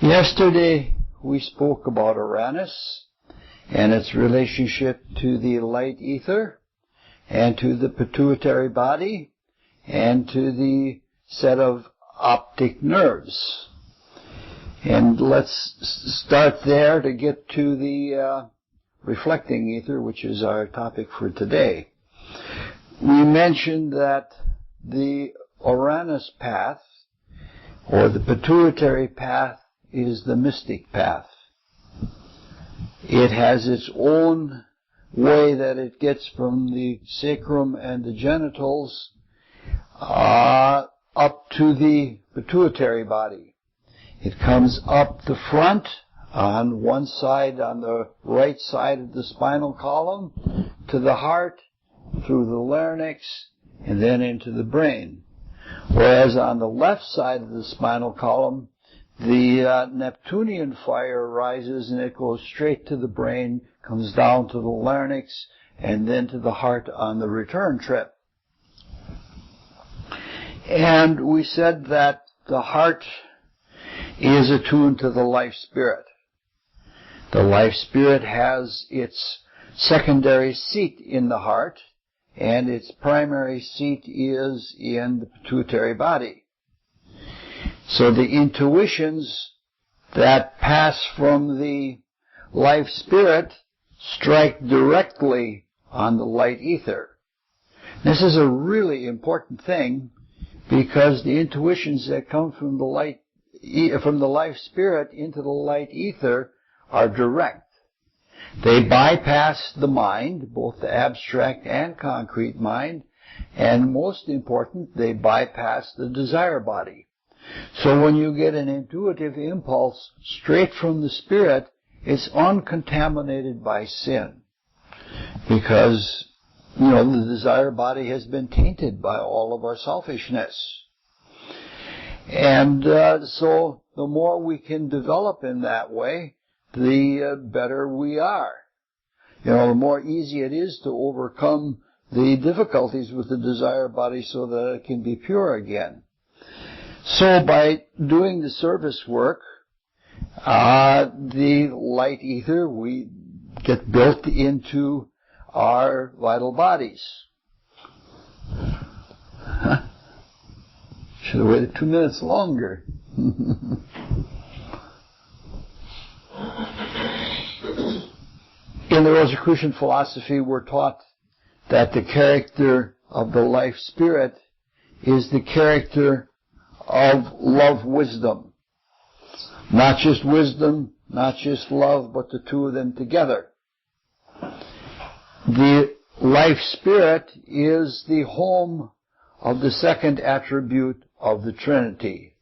Yesterday we spoke about Uranus and its relationship to the light ether and to the pituitary body and to the set of optic nerves. And let's start there to get to the reflecting ether, which is our topic for today. We mentioned that the Uranus path, or the pituitary path, is the mystic path. It has its own way that it gets from the sacrum and the genitals up to the pituitary body. It comes up the front on one side, on the right side of the spinal column, to the heart, through the larynx, and then into the brain. Whereas on the left side of the spinal column, the Neptunian fire rises and it goes straight to the brain, comes down to the larynx, and then to the heart on the return trip. And we said that the heart is attuned to the life spirit. The life spirit has its secondary seat in the heart, and its primary seat is in the pituitary body. So the intuitions that pass from the life spirit strike directly on the light ether. This is a really important thing because the intuitions that come from the life spirit into the light ether are direct. They bypass the mind, both the abstract and concrete mind, and most important, they bypass the desire body. So when you get an intuitive impulse straight from the spirit, it's uncontaminated by sin. Because, the desire body has been tainted by all of our selfishness. And so the more we can develop in that way, the better we are. The more easy it is to overcome the difficulties with the desire body so that it can be pure again. So by doing the service work, the light ether, we get built into our vital bodies. Should have waited 2 minutes longer. In the Rosicrucian philosophy, we're taught that the character of the life spirit is the character of love wisdom. Not just wisdom, not just love, but the two of them together. The life spirit is the home of the second attribute of the Trinity.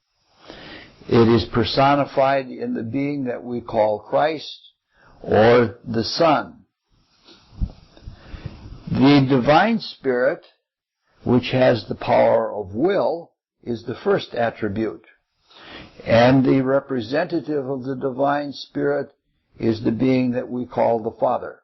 It is personified in the being that we call Christ, or the Son. The divine spirit, which has the power of will, is the first attribute. And the representative of the divine spirit is the being that we call the Father.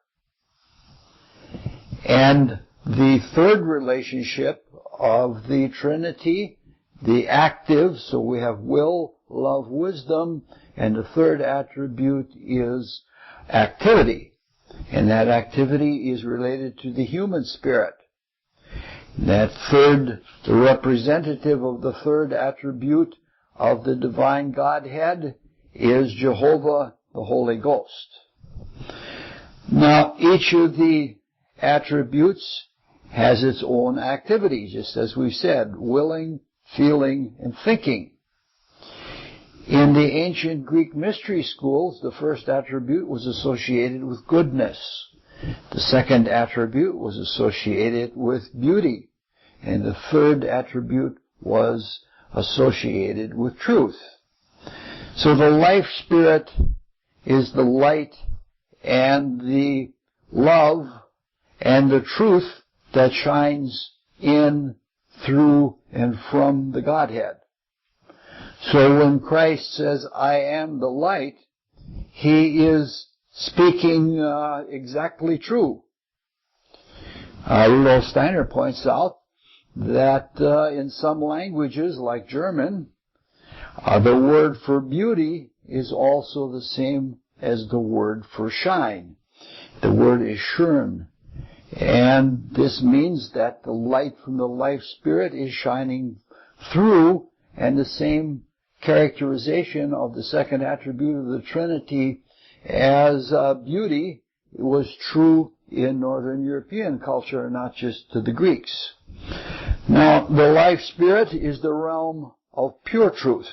And the third relationship of the Trinity, the active, so we have will, love, wisdom, and the third attribute is activity. And that activity is related to the human spirit. The representative of the third attribute of the divine Godhead is Jehovah, the Holy Ghost. Now, each of the attributes has its own activity, just as we said, willing, feeling, and thinking. In the ancient Greek mystery schools, the first attribute was associated with goodness. The second attribute was associated with beauty. And the third attribute was associated with truth. So the life spirit is the light and the love and the truth that shines in, through, and from the Godhead. So when Christ says, I am the light, He is speaking exactly true. Rudolf Steiner points out that in some languages, like German, the word for beauty is also the same as the word for shine. The word is schön. And this means that the light from the life spirit is shining through, and the same characterization of the second attribute of the Trinity as beauty was true in Northern European culture, not just to the Greeks. Now, the life spirit is the realm of pure truth.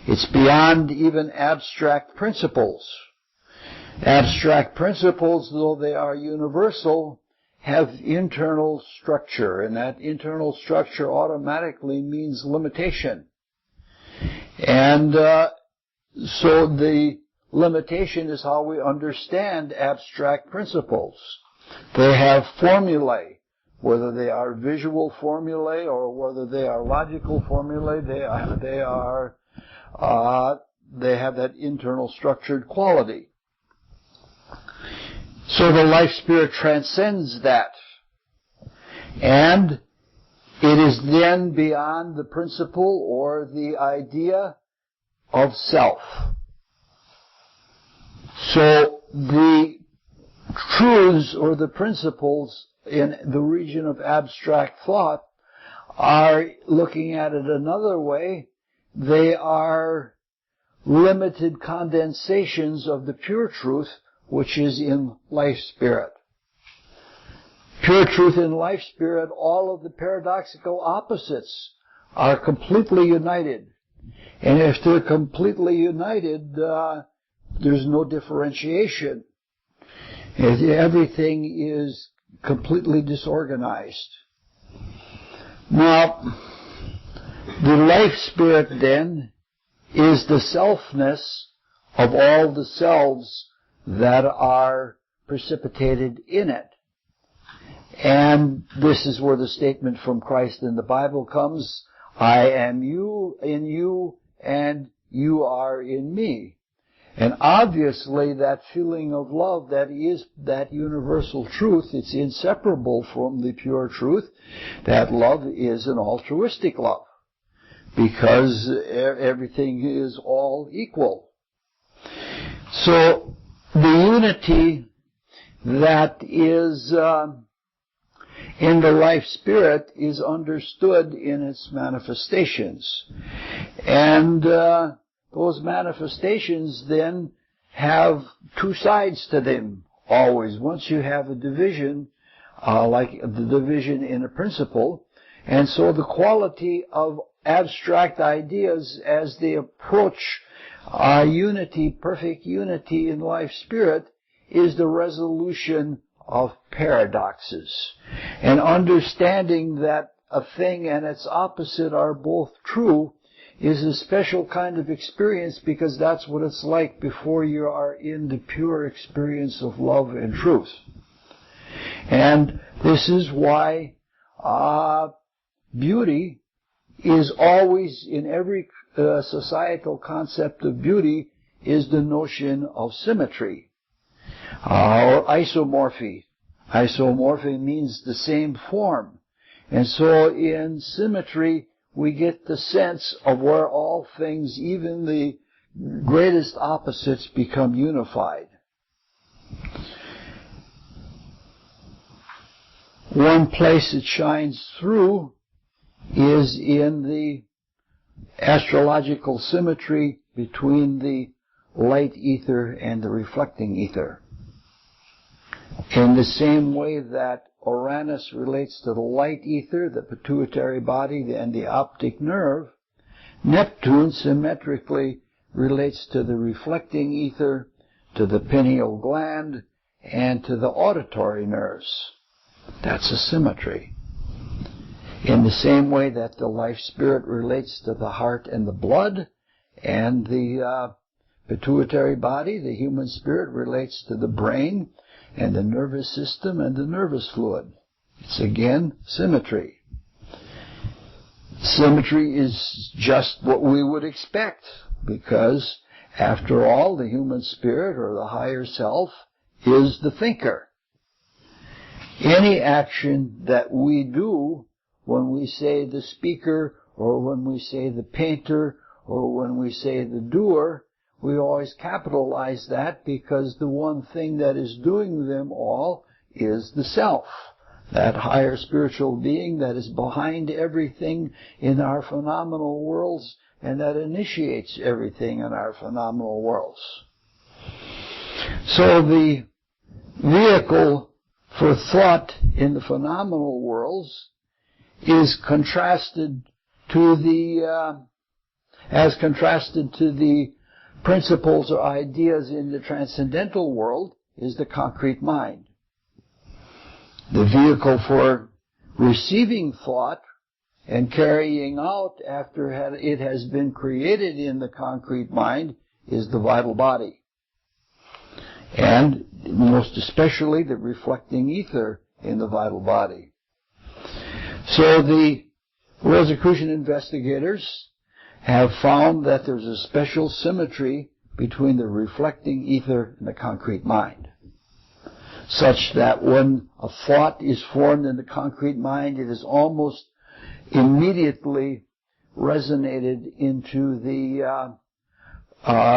It's beyond even abstract principles. Abstract principles, though they are universal, have internal structure, and that internal structure automatically means limitation. And so the limitation is how we understand abstract principles. They have formulae, whether they are visual formulae or whether they are logical formulae. They have that internal structured quality. So the life spirit transcends that. And it is then beyond the principle or the idea of self. So the truths or the principles in the region of abstract thought are, looking at it another way, they are limited condensations of the pure truth which is in life spirit. Pure truth in life spirit, all of the paradoxical opposites are completely united. And if they're completely united, there's no differentiation. Everything is completely disorganized. Now, the life spirit then is the selfness of all the selves that are precipitated in it. And this is where the statement from Christ in the Bible comes, I am you in you, and you are in me. And obviously that feeling of love that is that universal truth, it's inseparable from the pure truth. That love is an altruistic love, because everything is all equal. So the unity that is in the life spirit is understood in its manifestations. And those manifestations then have two sides to them always. Once you have a division, like the division in a principle, and so the quality of abstract ideas as they approach unity, perfect unity in life spirit, is the resolution of paradoxes. And understanding that a thing and its opposite are both true is a special kind of experience, because that's what it's like before you are in the pure experience of love and truth. And this is why beauty is always, in every societal concept of beauty, is the notion of symmetry. Or isomorphy. Isomorphy means the same form. And so in symmetry, we get the sense of where all things, even the greatest opposites, become unified. One place it shines through is in the astrological symmetry between the light ether and the reflecting ether. In the same way that Uranus relates to the light ether, the pituitary body, and the optic nerve, Neptune symmetrically relates to the reflecting ether, to the pineal gland, and to the auditory nerves. That's a symmetry. In the same way that the life spirit relates to the heart and the blood, and the pituitary body, the human spirit, relates to the brain and the nervous system and the nervous fluid. It's again symmetry. Symmetry is just what we would expect, because after all, the human spirit, or the higher self, is the thinker. Any action that we do, when we say the speaker, or when we say the painter, or when we say the doer, we always capitalize that because the one thing that is doing them all is the self, that higher spiritual being that is behind everything in our phenomenal worlds and that initiates everything in our phenomenal worlds. So the vehicle for thought in the phenomenal worlds is contrasted to the principles or ideas in the transcendental world is the concrete mind. The vehicle for receiving thought and carrying out after it has been created in the concrete mind is the vital body. And most especially the reflecting ether in the vital body. So the Rosicrucian investigators have found that there's a special symmetry between the reflecting ether and the concrete mind, such that when a thought is formed in the concrete mind, it is almost immediately resonated into the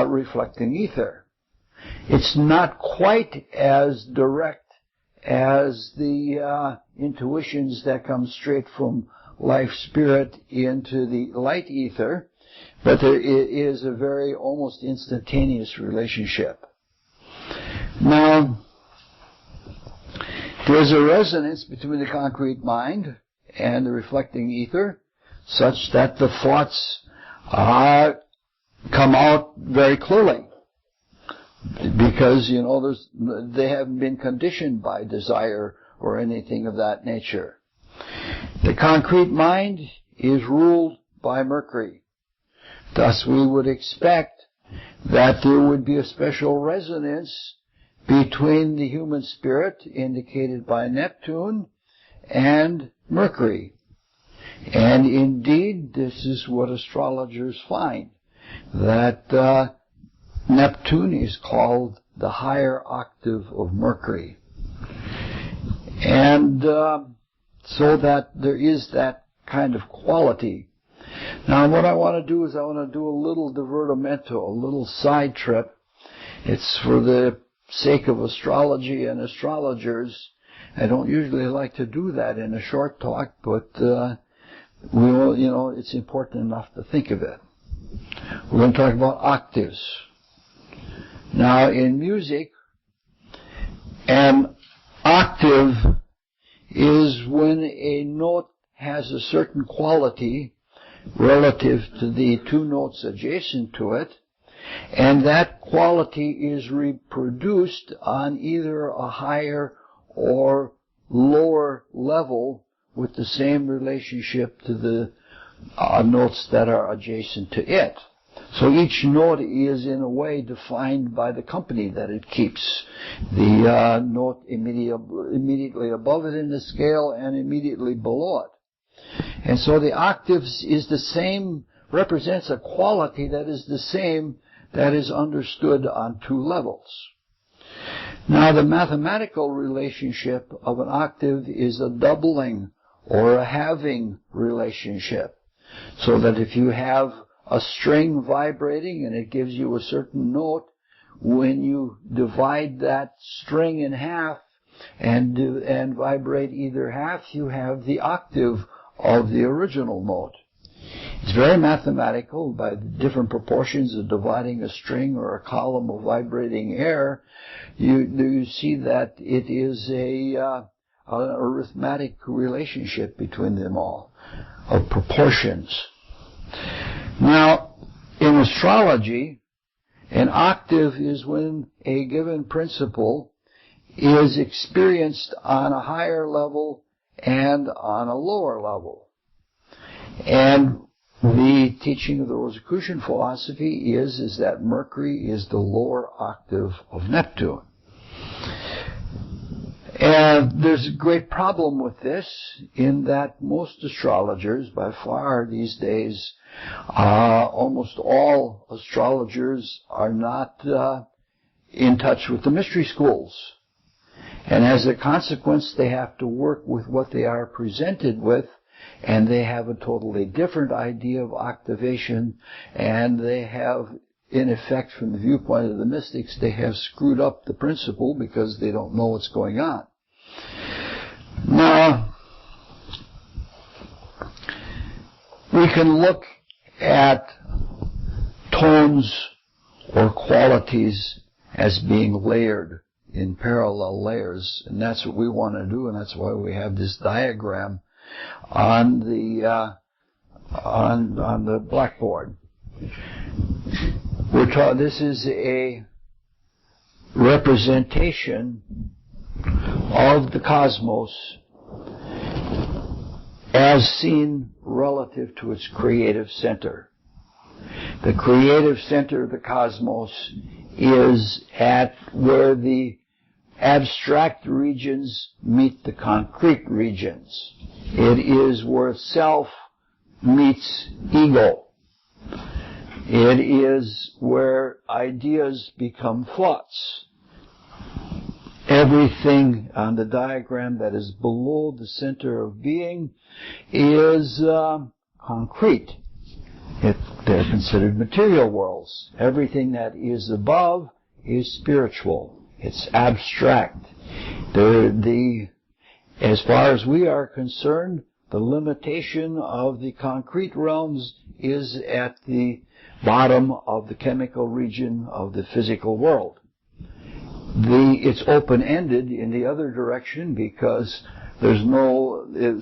reflecting ether. It's not quite as direct as the intuitions that come straight from life spirit into the light ether, but there is a very almost instantaneous relationship. Now, there's a resonance between the concrete mind and the reflecting ether, such that the thoughts come out very clearly, because they haven't been conditioned by desire or anything of that nature. The concrete mind is ruled by Mercury. Thus, we would expect that there would be a special resonance between the human spirit, indicated by Neptune, and Mercury. And indeed, this is what astrologers find, that Neptune is called the higher octave of Mercury. And so that there is that kind of quality. Now, what I want to do is I want to do a little divertimento, a little side trip. It's for the sake of astrology and astrologers. I don't usually like to do that in a short talk, but it's important enough to think of it. We're going to talk about octaves. Now, in music, an octave is when a note has a certain quality relative to the two notes adjacent to it, and that quality is reproduced on either a higher or lower level with the same relationship to the notes that are adjacent to it. So each note is in a way defined by the company that it keeps. The note immediately above it in the scale and immediately below it. And so the octaves is the same, represents a quality that is the same, that is understood on two levels. Now, the mathematical relationship of an octave is a doubling or a halving relationship. So that if you have a string vibrating and it gives you a certain note, when you divide that string in half and vibrate either half, you have the octave of the original note. It's very mathematical. By the different proportions of dividing a string or a column of vibrating air, you see that it is an arithmetic relationship between them all of proportions. Now, in astrology, an octave is when a given principle is experienced on a higher level and on a lower level. And the teaching of the Rosicrucian philosophy is that Mercury is the lower octave of Neptune. And there's a great problem with this in that most astrologers, by far these days, almost all astrologers are not in touch with the mystery schools. And as a consequence, they have to work with what they are presented with and they have a totally different idea of activation, and they have, in effect, from the viewpoint of the mystics, they have screwed up the principle because they don't know what's going on. Now, we can look at tones or qualities as being layered in parallel layers, and that's what we want to do, and that's why we have this diagram on the blackboard. This is a representation of the cosmos as seen relative to its creative center. The creative center of the cosmos is at where the abstract regions meet the concrete regions. It is where self meets ego. It is where ideas become thoughts. Everything on the diagram that is below the center of being is concrete. They're considered material worlds. Everything that is above is spiritual. It's abstract. As far as we are concerned, the limitation of the concrete realms is at the bottom of the chemical region of the physical world. It's open-ended in the other direction because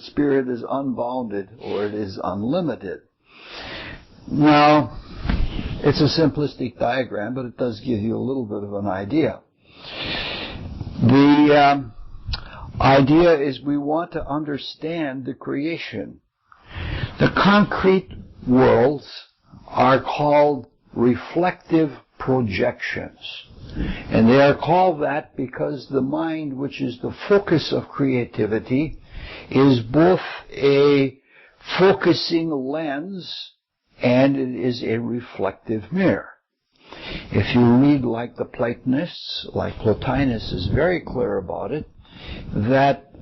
spirit is unbounded or it is unlimited. Now, it's a simplistic diagram, but it does give you a little bit of an idea. The idea is we want to understand the creation. The concrete worlds are called reflective projections. And they are called that because the mind, which is the focus of creativity, is both a focusing lens and it is a reflective mirror. If you read like the Platonists, like Plotinus is very clear about it, that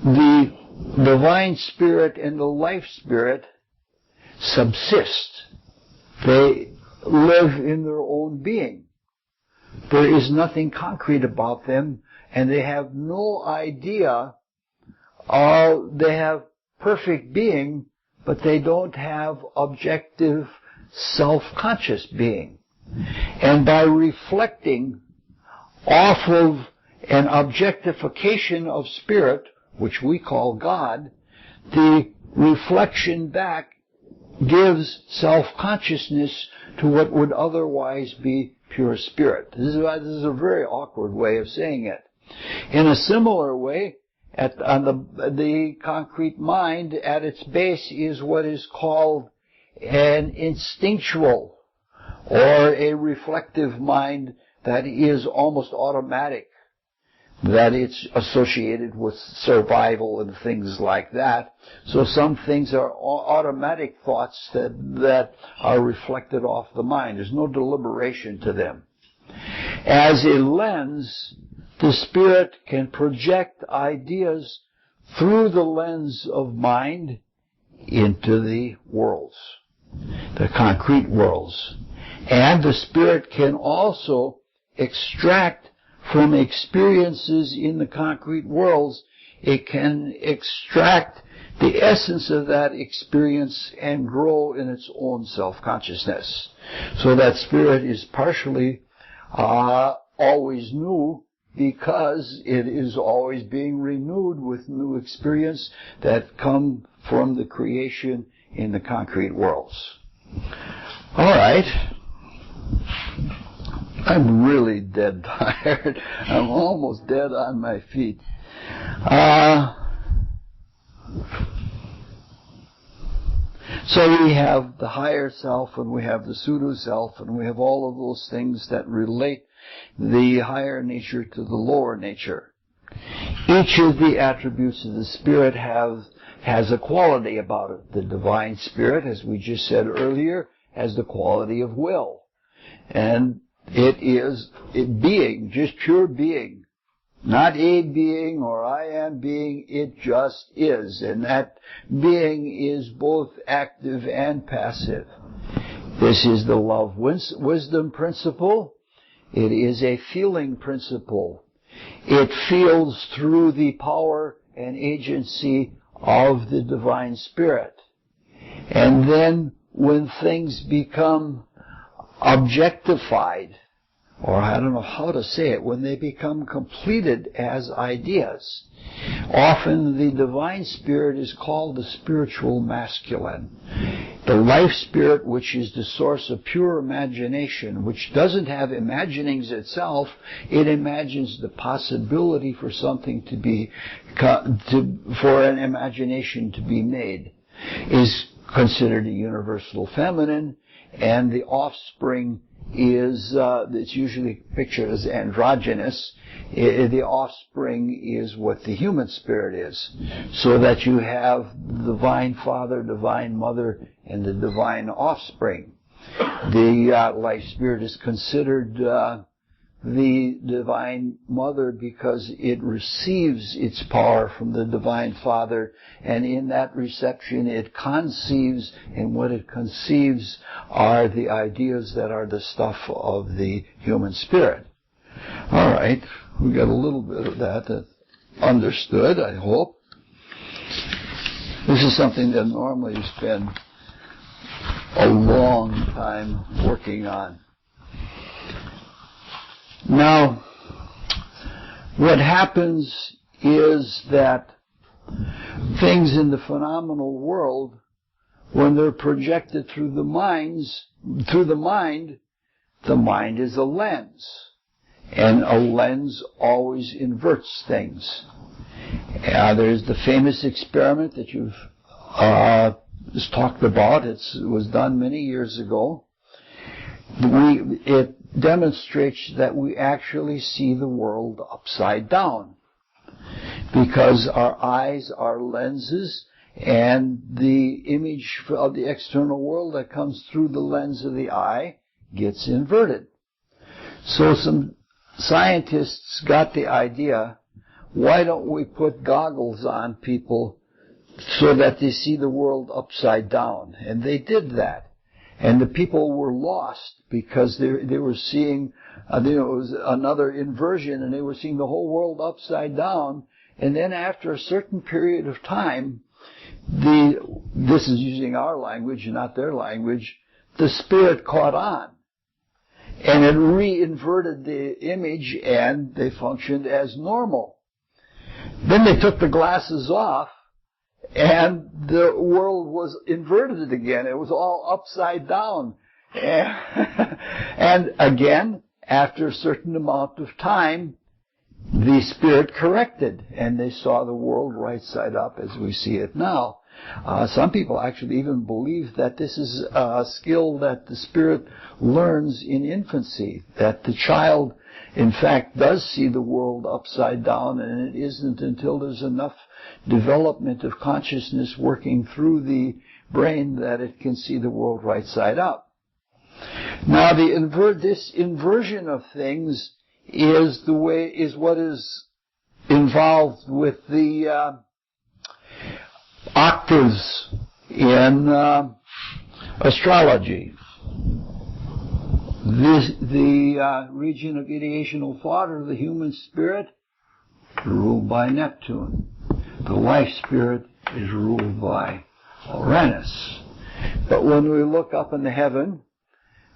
the divine spirit and the life spirit subsist. They live in their own being. There is nothing concrete about them, and they have no idea they have perfect being, but they don't have objective self-conscious being. And by reflecting off of an objectification of spirit, which we call God, the reflection back gives self-consciousness to what would otherwise be pure spirit. This is a very awkward way of saying it. In a similar way, the concrete mind at its base is what is called an instinctual or a reflective mind that is almost automatic, that it's associated with survival and things like that. So some things are automatic thoughts that are reflected off the mind. There's no deliberation to them. As a lens, the spirit can project ideas through the lens of mind into the worlds, the concrete worlds. And the spirit can also extract from experiences in the concrete worlds, it can extract the essence of that experience and grow in its own self-consciousness. So that spirit is partially always new because it is always being renewed with new experience that come from the creation in the concrete worlds. All right. I'm really dead tired. I'm almost dead on my feet. So we have the higher self and we have the pseudo-self and we have all of those things that relate the higher nature to the lower nature. Each of the attributes of the spirit has a quality about it. The divine spirit, as we just said earlier, has the quality of will. And it is being, just pure being, Not a being or I am being, it just is. And that being is both active and passive. This is the love wisdom principle. It is a feeling principle. It feels through the power and agency of the Divine Spirit. And then when things become objectified, or I don't know how to say it, when they become completed as ideas, often the Divine Spirit is called the spiritual masculine. The life spirit, which is the source of pure imagination, which doesn't have imaginings itself, it imagines the possibility for something to be, for an imagination to be made, is considered a universal feminine, and the offspring is, it's usually pictured as androgynous. The offspring is what the human spirit is. So that you have the divine father, divine mother, and the divine offspring. The life spirit is considered the divine mother because it receives its power from the divine father, and in that reception it conceives, and what it conceives are the ideas that are the stuff of the human spirit. All right, we got a little bit of that understood, I hope. This is something that normally you spend a long time working on. Now, what happens is that things in the phenomenal world, when they're projected through the mind, the mind is a lens. And a lens always inverts things. There's the famous experiment that you've talked about. It was done many years ago. It demonstrates that we actually see the world upside down, because our eyes are lenses, and the image of the external world that comes through the lens of the eye gets inverted. So some scientists got the idea, why don't we put goggles on people so that they see the world upside down? And they did that. And the people were lost because they were seeing, it was another inversion, and they were seeing the whole world upside down. And then after a certain period of time, this is using our language, not their language, the spirit caught on. And it re-inverted the image, and they functioned as normal. Then they took the glasses off, and the world was inverted again. It was all upside down. And again, after a certain amount of time, the spirit corrected, and they saw the world right side up as we see it now. Some people actually even believe that this is a skill that the spirit learns in infancy, that the child, in fact, does see the world upside down, and it isn't until there's enough development of consciousness working through the brain that it can see the world right side up. Now, this inversion of things is what is involved with the octaves in astrology. The region of ideational thought, or the human spirit, is ruled by Neptune. The life spirit is ruled by Uranus. But when we look up in the heaven,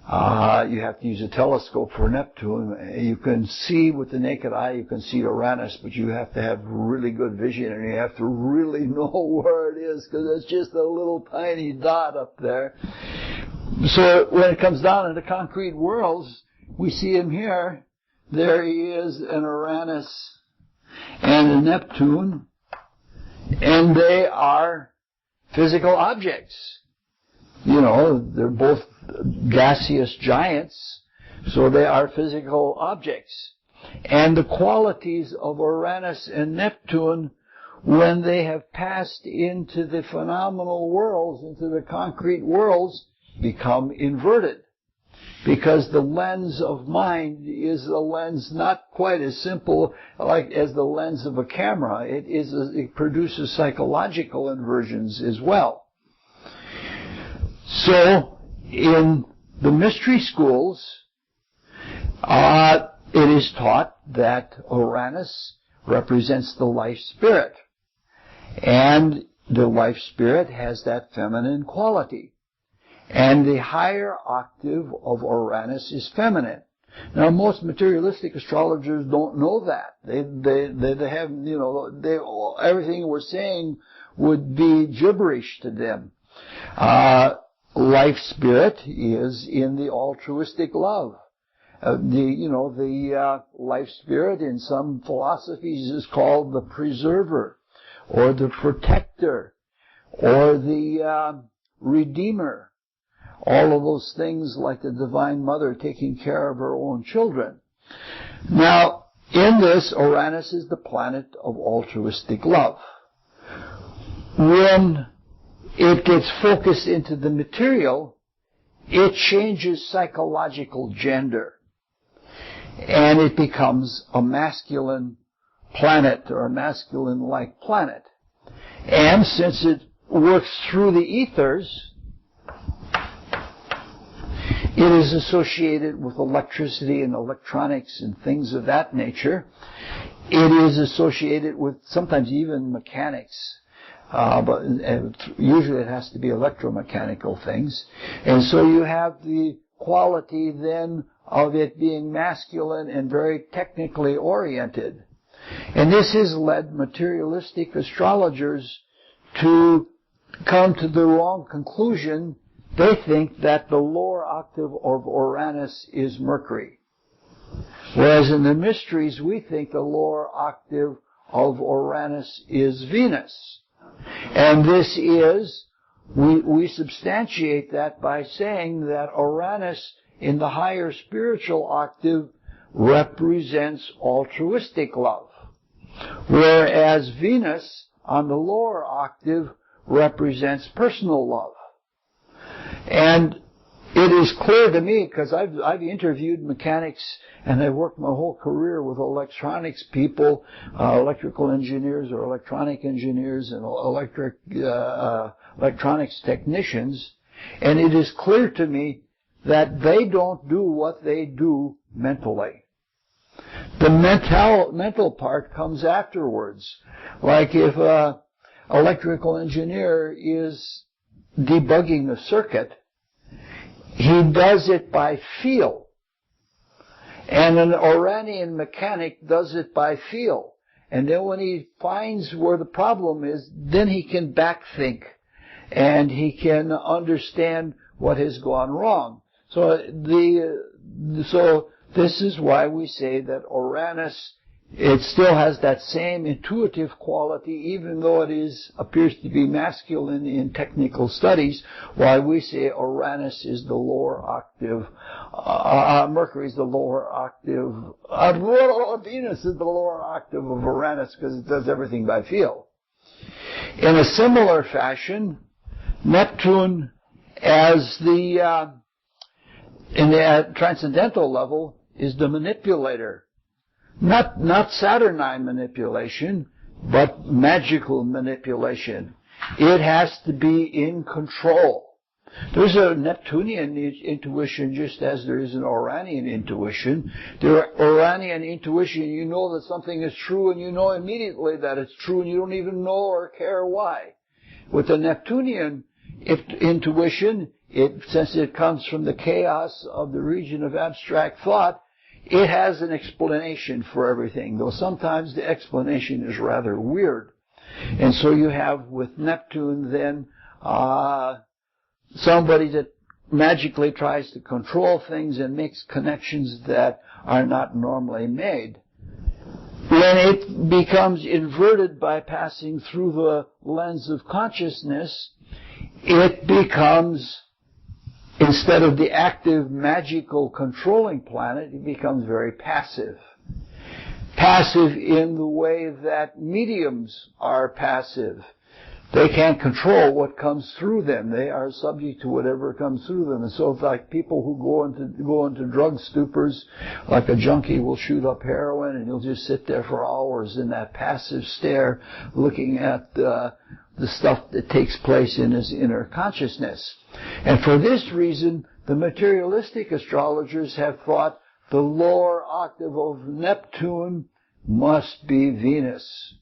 you have to use a telescope for Neptune. You can see with the naked eye, you can see Uranus, but you have to have really good vision, and you have to really know where it is, because it's just a little tiny dot up there. So when it comes down into concrete worlds, we see him here. There he is, an Uranus and a Neptune, and they are physical objects. You know, they're both gaseous giants, so they are physical objects. And the qualities of Uranus and Neptune, when they have passed into the phenomenal worlds, into the concrete worlds, become inverted. because the lens of mind is a lens not quite as simple like as the lens of a camera. It produces psychological inversions as well. So, in the mystery schools, it is taught that Uranus represents the life spirit. And the life spirit has that feminine quality. And the higher octave of Uranus is feminine. Now, most materialistic astrologers don't know that. They have, everything we're saying would be gibberish to them. Life spirit is in the altruistic love. The life spirit in some philosophies is called the preserver, or the protector, or the redeemer. All of those things, like the Divine Mother taking care of her own children. Now, in this, Uranus is the planet of altruistic love. When it gets focused into the material, it changes psychological gender. And it becomes a masculine planet, or a masculine-like planet. And since it works through the ethers, it is associated with electricity and electronics and things of that nature. It is associated with sometimes even mechanics. But usually it has to be electromechanical things. And so you have the quality then of it being masculine and very technically oriented. And this has led materialistic astrologers to come to the wrong conclusion. They think that the lower octave of Uranus is Mercury. Whereas in the mysteries, we think the lower octave of Uranus is Venus. And this is, we substantiate that by saying that Uranus in the higher spiritual octave represents altruistic love, whereas Venus on the lower octave represents personal love. And it is clear to me, because I've interviewed mechanics and I've worked my whole career with electronics people, electrical engineers or electronic engineers and electronics technicians, and it is clear to me that they don't do what they do mentally. The mental part comes afterwards. Like if an electrical engineer is debugging a circuit, he does it by feel. And an Uranian mechanic does it by feel. And then when he finds where the problem is, then he can backthink. And he can understand what has gone wrong. So this is why we say that Uranus, it still has that same intuitive quality, even though it appears to be masculine in technical studies. Why we say Uranus is the lower octave, Mercury is the lower octave, Venus is the lower octave of Uranus, because it does everything by feel. In a similar fashion, Neptune, as in the transcendental level, is the manipulator. Not Saturnine manipulation, but magical manipulation. It has to be in control. There's a Neptunian intuition just as there is an Uranian intuition. The Uranian intuition, you know that something is true and you know immediately that it's true and you don't even know or care why. With the Neptunian intuition, since it comes from the chaos of the region of abstract thought, it has an explanation for everything, though sometimes the explanation is rather weird. And so you have with Neptune then somebody that magically tries to control things and makes connections that are not normally made. When it becomes inverted by passing through the lens of consciousness, it becomes, instead of the active, magical, controlling planet, it becomes very passive. Passive in the way that mediums are passive. they can't control what comes through them. They are subject to whatever comes through them. And so it's like people who go into drug stupors, like a junkie will shoot up heroin and he'll just sit there for hours in that passive stare looking at the stuff that takes place in his inner consciousness. And for this reason, the materialistic astrologers have thought the lower octave of Neptune must be Venus,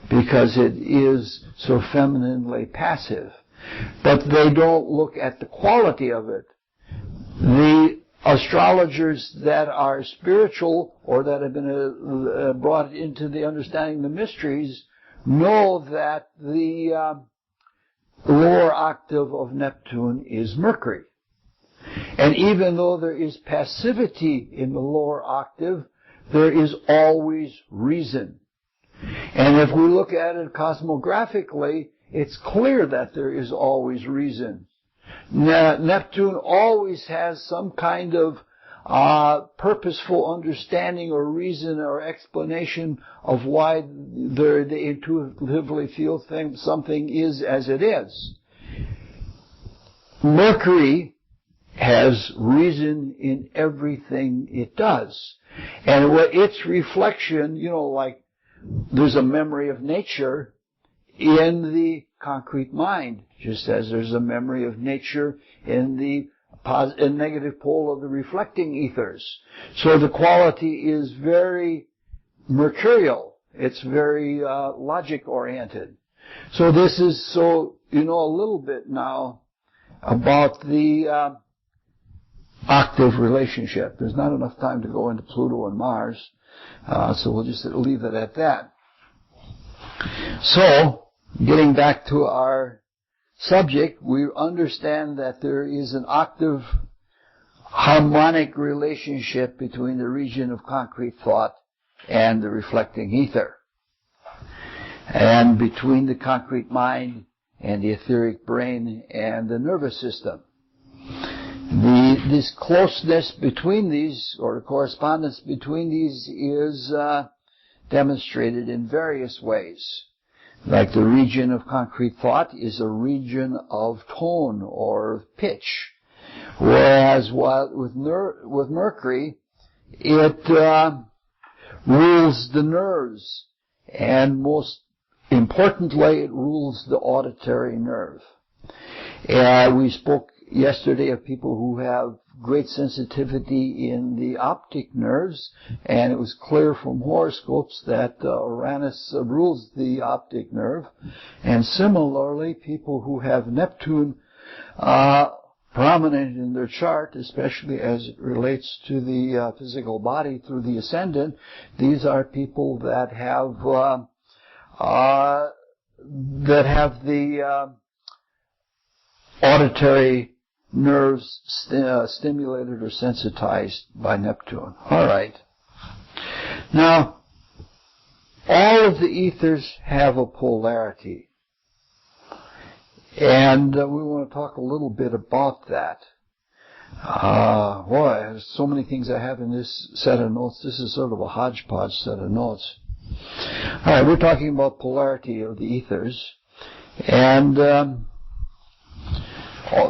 because it is so femininely passive. But they don't look at the quality of it. The astrologers that are spiritual or that have been brought into the understanding of the mysteries know that the lower octave of Neptune is Mercury. And even though there is passivity in the lower octave, there is always reason. And if we look at it cosmographically, it's clear that there is always reason. Neptune always has some kind of purposeful understanding or reason or explanation of why they intuitively feel something is as it is. Mercury has reason in everything it does. And its reflection, like there's a memory of nature in the concrete mind, just as there's a memory of nature in the negative pole of the reflecting ethers. So the quality is very mercurial. It's very logic-oriented. So this is a little bit now about the octave relationship. There's not enough time to go into Pluto and Mars, so we'll just leave it at that. So, getting back to our subject, we understand that there is an octave harmonic relationship between the region of concrete thought and the reflecting ether, and between the concrete mind and the etheric brain and the nervous system. This closeness between these, or the correspondence between these, is demonstrated in various ways. Like the region of concrete thought is a region of tone or pitch, whereas with Mercury, it rules the nerves, and most importantly, it rules the auditory nerve. We spoke yesterday of people who have great sensitivity in the optic nerves, and it was clear from horoscopes that Uranus rules the optic nerve. And similarly, people who have Neptune prominent in their chart, especially as it relates to the physical body through the ascendant, these are people that have the auditory nerves stimulated or sensitized by Neptune. All right. Now, all of the ethers have a polarity. And we want to talk a little bit about that. There's so many things I have in this set of notes. This is sort of a hodgepodge set of notes. All right, we're talking about polarity of the ethers. And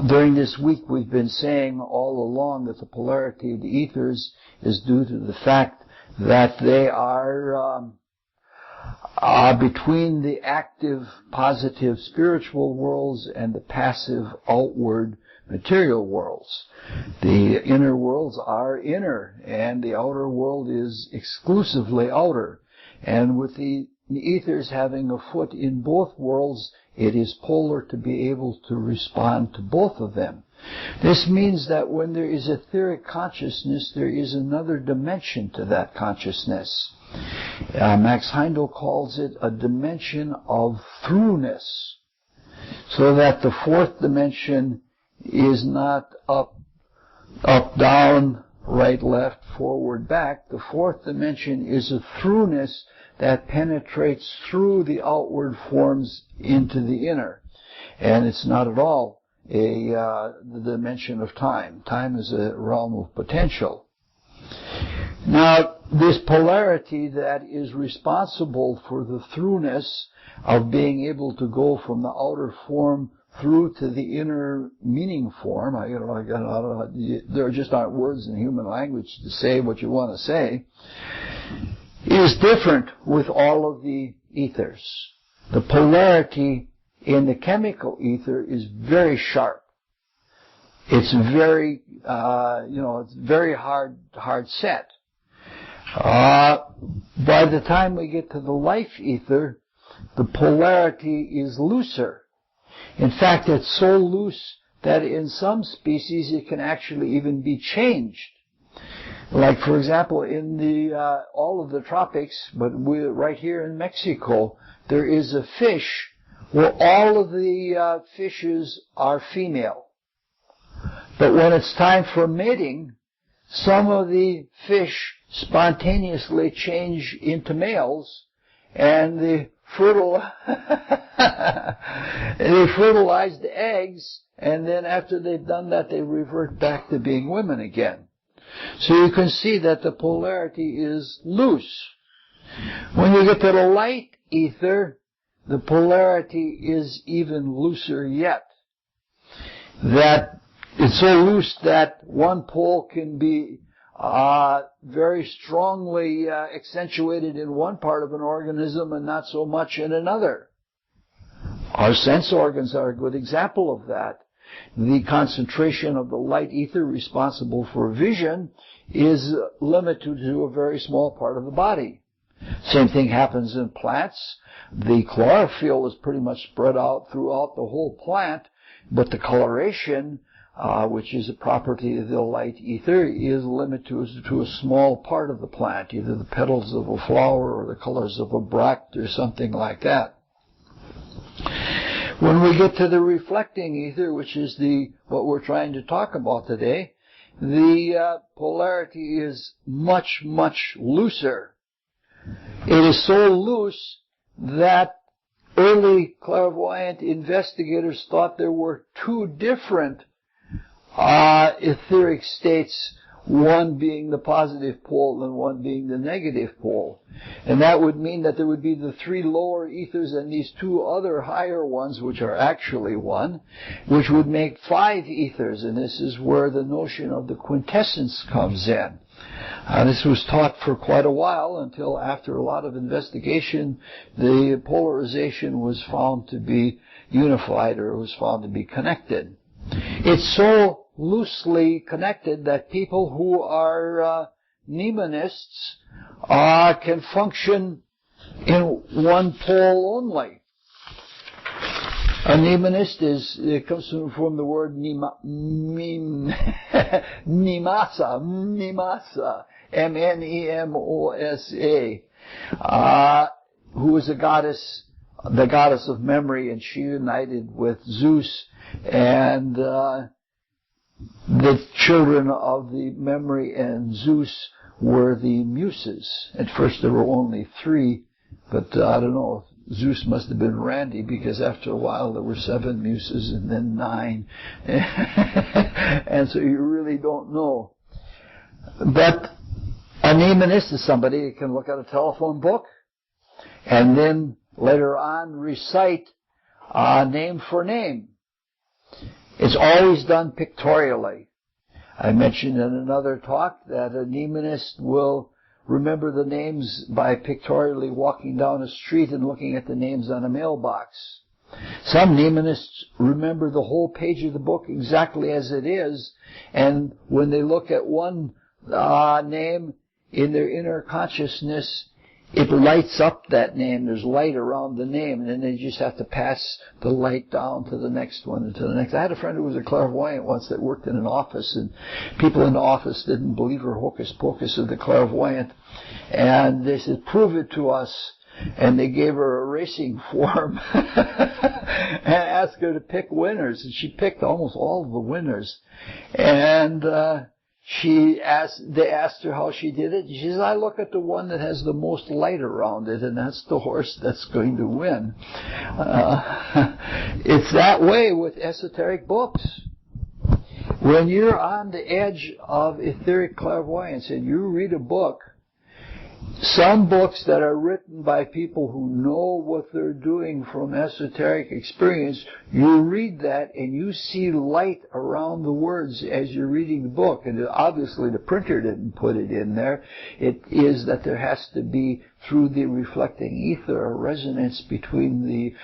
during this week, we've been saying all along that the polarity of the ethers is due to the fact that they are between the active, positive spiritual worlds and the passive, outward material worlds. The inner worlds are inner, and the outer world is exclusively outer. And with the ethers having a foot in both worlds, it is polar to be able to respond to both of them. This means that when there is etheric consciousness, there is another dimension to that consciousness. Max Heindel calls it a dimension of throughness, so that the fourth dimension is not up, down, right, left, forward, back. The fourth dimension is a throughness that penetrates through the outward forms into the inner. And it's not at all the dimension of time. Time is a realm of potential. Now, this polarity that is responsible for the throughness of being able to go from the outer form through to the inner meaning form, there just aren't words in human language to say what you want to say, is different with all of the ethers. The polarity in the chemical ether is very sharp. It's very, it's very hard set. By the time we get to the life ether, the polarity is looser. In fact, it's so loose that in some species it can actually even be changed. Like, for example, in the all of the tropics, but right here in Mexico, there is a fish where all of the fishes are female. But when it's time for mating, some of the fish spontaneously change into males, and they fertilize the eggs, and then after they've done that, they revert back to being women again. So you can see that the polarity is loose. When you get to the light ether, the polarity is even looser yet. That it's so loose that one pole can be very strongly accentuated in one part of an organism and not so much in another. Our sense organs are a good example of that. The concentration of the light ether responsible for vision is limited to a very small part of the body. Same thing happens in plants. The chlorophyll is pretty much spread out throughout the whole plant, but the coloration, which is a property of the light ether, is limited to a small part of the plant, either the petals of a flower or the colors of a bract or something like that. When we get to the reflecting ether, which is what we're trying to talk about today, the polarity is much, much looser. It is so loose that early clairvoyant investigators thought there were two different etheric states, one being the positive pole and one being the negative pole. And that would mean that there would be the three lower ethers and these two other higher ones, which are actually one, which would make 5 ethers. And this is where the notion of the quintessence comes in. This was taught for quite a while until after a lot of investigation, the polarization was found to be unified, or was found to be connected. It's so loosely connected that people who are mnemonists can function in one pole only. A mnemonist comes from the word mnemasa, M-N-E-M-O-S-A, who is the goddess of memory, and she united with Zeus, and the children of the memory and Zeus were the muses. At first there were only 3, but I don't know, Zeus must have been randy, because after a while there were 7 muses and then 9. And so you really don't know. But a mnemonist is somebody who can look at a telephone book and then later on recite name for name. It's always done pictorially. I mentioned in another talk that a mnemonist will remember the names by pictorially walking down a street and looking at the names on a mailbox. Some mnemonists remember the whole page of the book exactly as it is, and when they look at one name in their inner consciousness, it lights up that name. There's light around the name, and then they just have to pass the light down to the next one and to the next. I had a friend who was a clairvoyant once that worked in an office, and people in the office didn't believe her hocus pocus of the clairvoyant, and they said, "Prove it to us." And they gave her a racing form and asked her to pick winners, and she picked almost all of the winners. And they asked her how she did it. She says, "I look at the one that has the most light around it, and that's the horse that's going to win." It's that way with esoteric books. when you're on the edge of etheric clairvoyance and you read a book, some books that are written by people who know what they're doing from esoteric experience, you read that and you see light around the words as you're reading the book. And obviously the printer didn't put it in there. It is that there has to be, through the reflecting ether, a resonance between the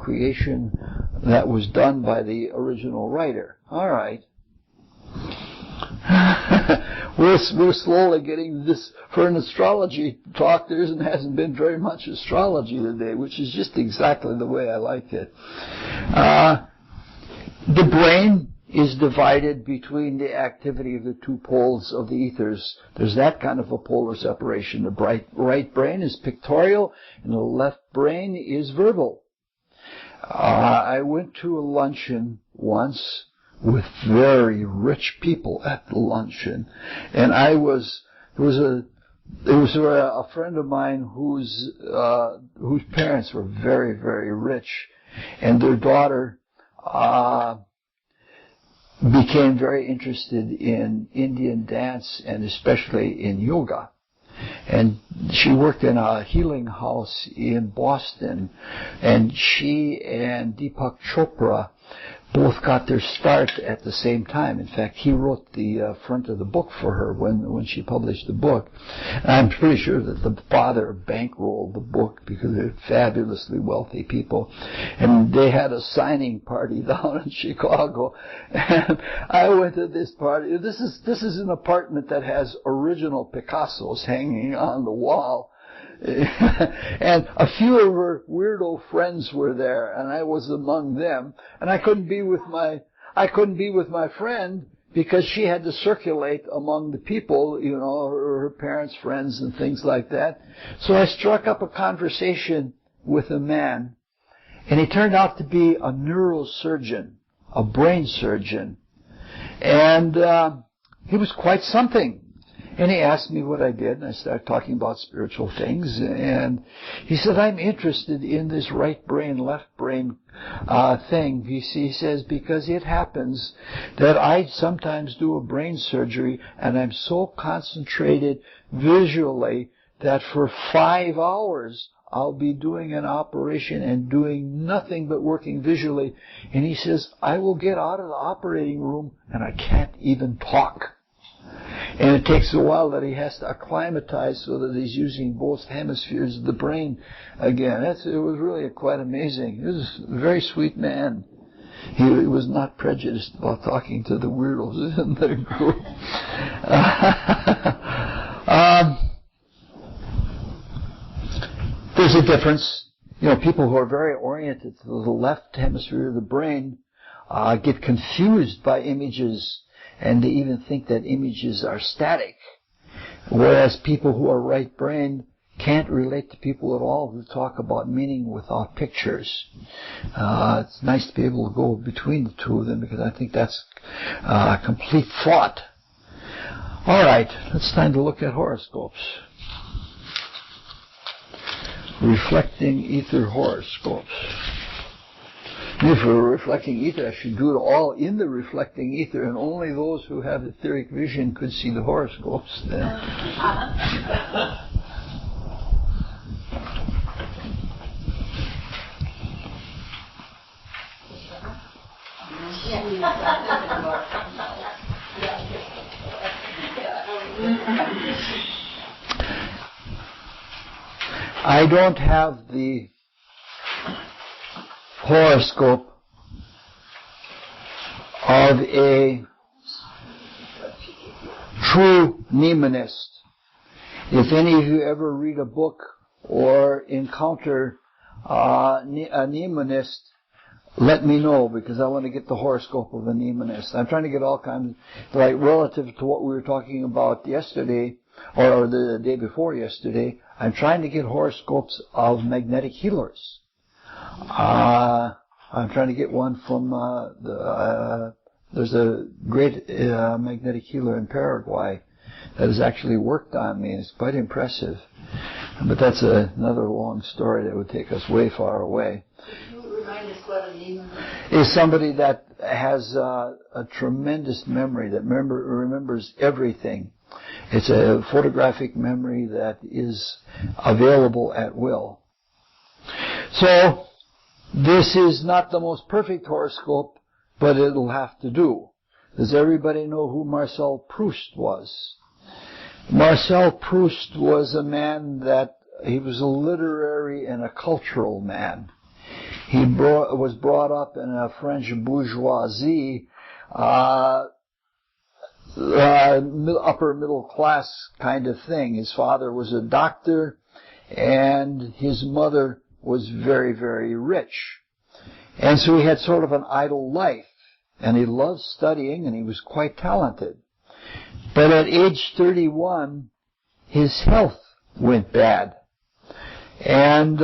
creation that was done by the original writer. All right. We're slowly getting this. For an astrology talk, there hasn't been very much astrology today, which is just exactly the way I like it. The brain is divided between the activity of the two poles of the ethers. There's that kind of a polar separation. The right brain is pictorial, and the left brain is verbal. I went to a luncheon once with very rich people at the luncheon, and it was a friend of mine whose parents were very, very rich, and their daughter became very interested in Indian dance and especially in yoga. And she worked in a healing house in Boston, and she and Deepak Chopra both got their start at the same time. In fact, he wrote the front of the book for her when she published the book. And I'm pretty sure that the father bankrolled the book because they're fabulously wealthy people. And they had a signing party down in Chicago. And I went to this party. This is an apartment that has original Picassos hanging on the wall. And a few of her weirdo friends were there, and I was among them. And I couldn't be with my friend because she had to circulate among the people, you know, her parents' friends and things like that. So I struck up a conversation with a man, and he turned out to be a neurosurgeon, a brain surgeon, and he was quite something. And he asked me what I did, and I started talking about spiritual things. And he said, I'm interested in this right brain, left brain thing. He says, because it happens that I sometimes do a brain surgery, and I'm so concentrated visually that for 5 hours I'll be doing an operation and doing nothing but working visually. And he says, I will get out of the operating room, and I can't even talk. And it takes a while that he has to acclimatize so that he's using both hemispheres of the brain again. It was really quite amazing. He was a very sweet man. He was not prejudiced about talking to the weirdos in the group. There's a difference. You know, people who are very oriented to the left hemisphere of the brain get confused by images, and they even think that images are static, whereas people who are right-brained can't relate to people at all who talk about meaning without pictures. It's nice to be able to go between the two of them because I think that's complete thought. All right, it's time to look at horoscopes. Reflecting ether horoscopes. If we're reflecting ether, I should do it all in the reflecting ether, and only those who have etheric vision could see the horoscopes then. I don't have the horoscope of a true mnemonist. If any of you ever read a book or encounter a mnemonist, let me know, because I want to get the horoscope of a mnemonist. I'm trying to get all kinds, like relative to what we were talking about yesterday, or the day before yesterday, I'm trying to get horoscopes of magnetic healers. I'm trying to get one from there's a great magnetic healer in Paraguay that has actually worked on me. It's quite impressive. But that's another long story that would take us way far away. Could you remind us what a mnemonist is? is somebody that has a tremendous memory, that remembers everything. It's a photographic memory that is available at will. So, this is not the most perfect horoscope, but it'll have to do. Does everybody know who Marcel Proust was? Marcel Proust was a man he was a literary and a cultural man. He was brought up in a French bourgeoisie, upper middle class kind of thing. His father was a doctor, and his mother was very, very rich. And so he had sort of an idle life, and he loved studying, and he was quite talented. But at age 31, his health went bad. And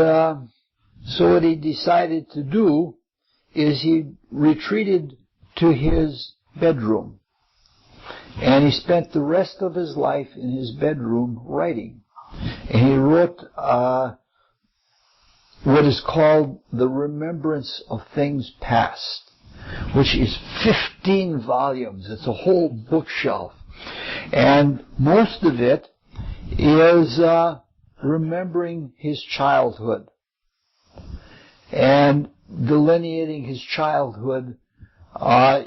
so what he decided to do is he retreated to his bedroom. And he spent the rest of his life in his bedroom writing. And he wrote what is called The Remembrance of Things Past, which is 15 volumes. It's a whole bookshelf. And most of it is remembering his childhood and delineating his childhood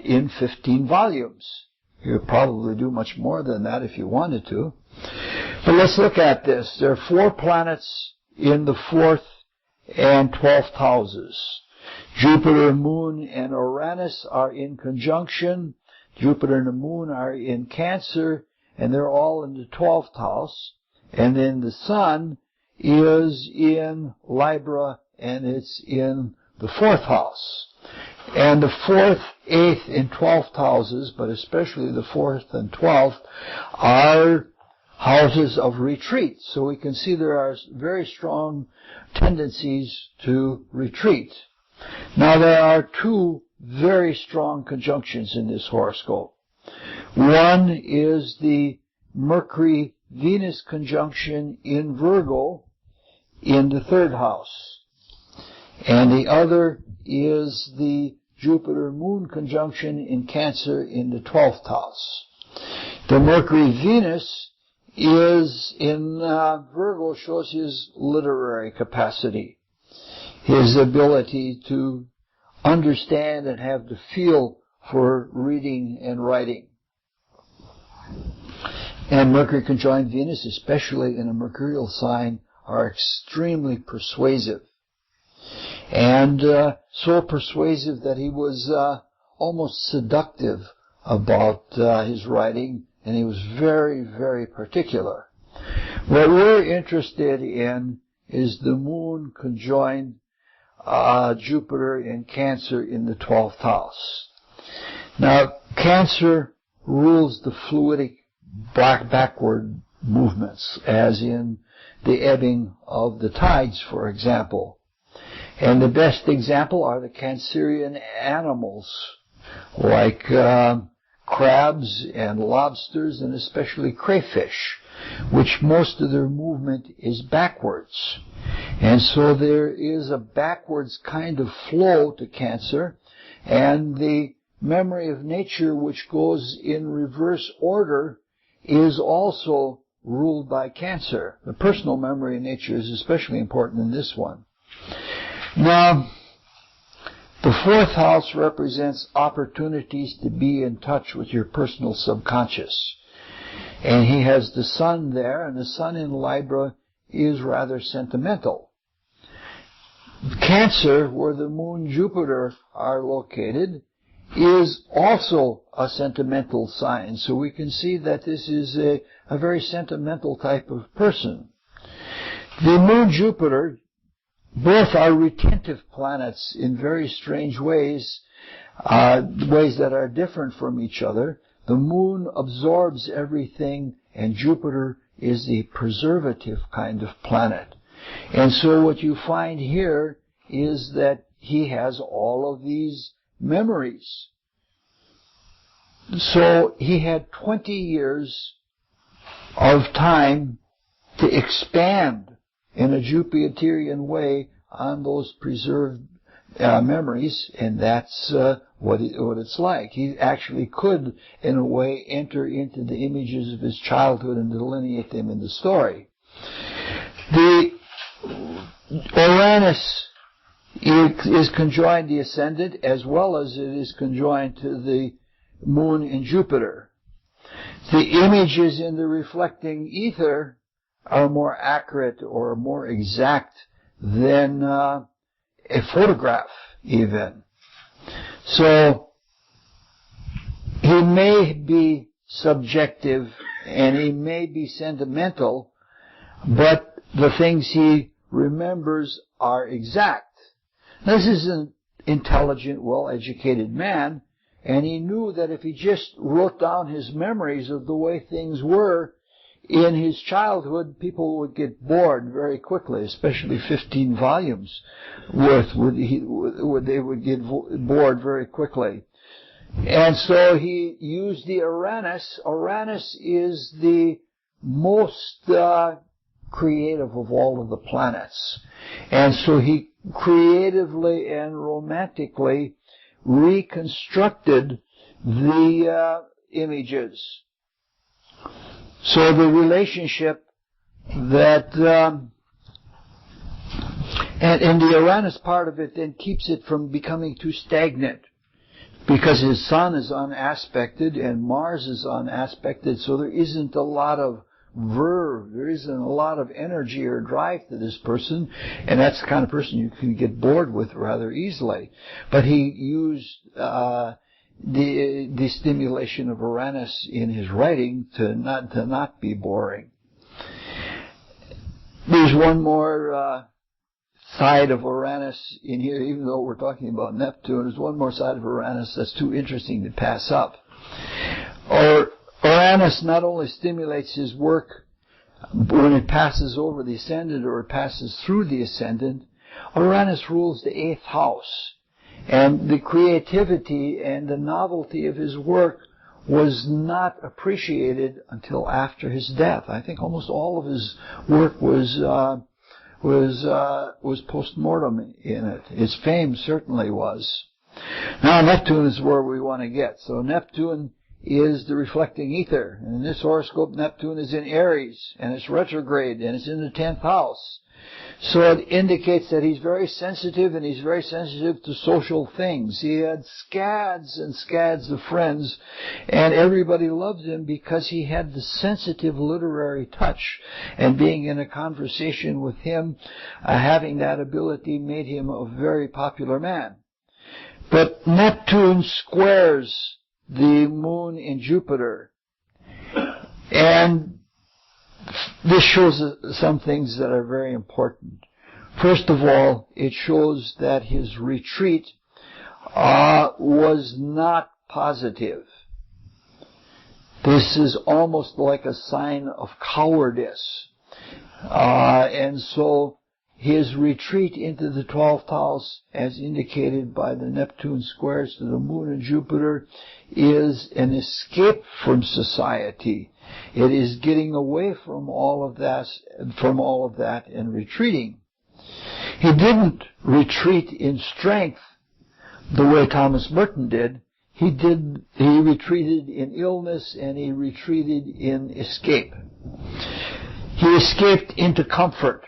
in 15 volumes. You could probably do much more than that if you wanted to. But let's look at this. There are 4 planets in the 4th and 12th houses. Jupiter, Moon, and Uranus are in conjunction. Jupiter and the Moon are in Cancer, and they're all in the 12th house. And then the Sun is in Libra, and it's in the 4th house. And the 4th, 8th, and 12th houses, but especially the 4th and 12th, are houses of retreat. So we can see there are very strong tendencies to retreat. Now there are 2 very strong conjunctions in this horoscope. One is the Mercury-Venus conjunction in Virgo in the 3rd house. And the other is the Jupiter-Moon conjunction in Cancer in the 12th house. The Mercury-Venus is in Virgo, shows his literary capacity, his ability to understand and have the feel for reading and writing. And Mercury conjoined Venus, especially in a mercurial sign, are extremely persuasive. And so persuasive that he was almost seductive about his writing, and he was very, very particular. What we're interested in is the Moon conjoined Jupiter in Cancer in the 12th house. Now, Cancer rules the fluidic backward movements, as in the ebbing of the tides, for example. And the best example are the Cancerian animals, like crabs and lobsters, and especially crayfish, which most of their movement is backwards. And so there is a backwards kind of flow to Cancer, and the memory of nature, which goes in reverse order, is also ruled by Cancer. The personal memory of nature is especially important in this one. Now, the 4th house represents opportunities to be in touch with your personal subconscious. And he has the Sun there, and the Sun in Libra is rather sentimental. Cancer, where the Moon, Jupiter are located, is also a sentimental sign. So we can see that this is a very sentimental type of person. The Moon, Jupiter, both are retentive planets in very strange ways, ways that are different from each other. The Moon absorbs everything, and Jupiter is the preservative kind of planet. And so what you find here is that he has all of these memories. So he had 20 years of time to expand in a Jupiterian way on those preserved memories, and that's what it's like. He actually could, in a way, enter into the images of his childhood and delineate them in the story. The Uranus is conjoined the ascendant, as well as it is conjoined to the moon and Jupiter. The images in the reflecting ether are more accurate or more exact than a photograph even. So he may be subjective and he may be sentimental, but the things he remembers are exact. This is an intelligent, well-educated man, and he knew that if he just wrote down his memories of the way things were in his childhood, people would get bored very quickly, especially 15 volumes worth. They would get bored very quickly. And so he used the Uranus. Uranus is the most creative of all of the planets. And so he creatively and romantically reconstructed the images. So the relationship that, and the Uranus part of it then keeps it from becoming too stagnant, because his sun is unaspected and Mars is unaspected, so there isn't a lot of verve, there isn't a lot of energy or drive to this person, and that's the kind of person you can get bored with rather easily. But he used the stimulation of Uranus in his writing to not be boring. There's one more side of Uranus in here, even though we're talking about Neptune. There's one more side of Uranus that's too interesting to pass up. Uranus not only stimulates his work when it passes over the ascendant or it passes through the ascendant, Uranus rules the 8th house. And the creativity and the novelty of his work was not appreciated until after his death. I think almost all of his work was post-mortem in it. His fame certainly was. Now Neptune is where we want to get. So Neptune is the reflecting ether. And in this horoscope, Neptune is in Aries, and it's retrograde, and it's in the 10th house. So it indicates that he's very sensitive, and he's very sensitive to social things. He had scads and scads of friends, and everybody loved him because he had the sensitive literary touch. And being in a conversation with him, having that ability made him a very popular man. But Neptune squares the moon in Jupiter. And this shows some things that are very important. First of all, it shows that his retreat was not positive. This is almost like a sign of cowardice. And so his retreat into the 12th house, as indicated by the Neptune squares to the moon and Jupiter, is an escape from society. It is getting away from all of that and retreating. He didn't retreat in strength the way Thomas Merton did. He retreated in illness, and he retreated in escape. He escaped into comfort.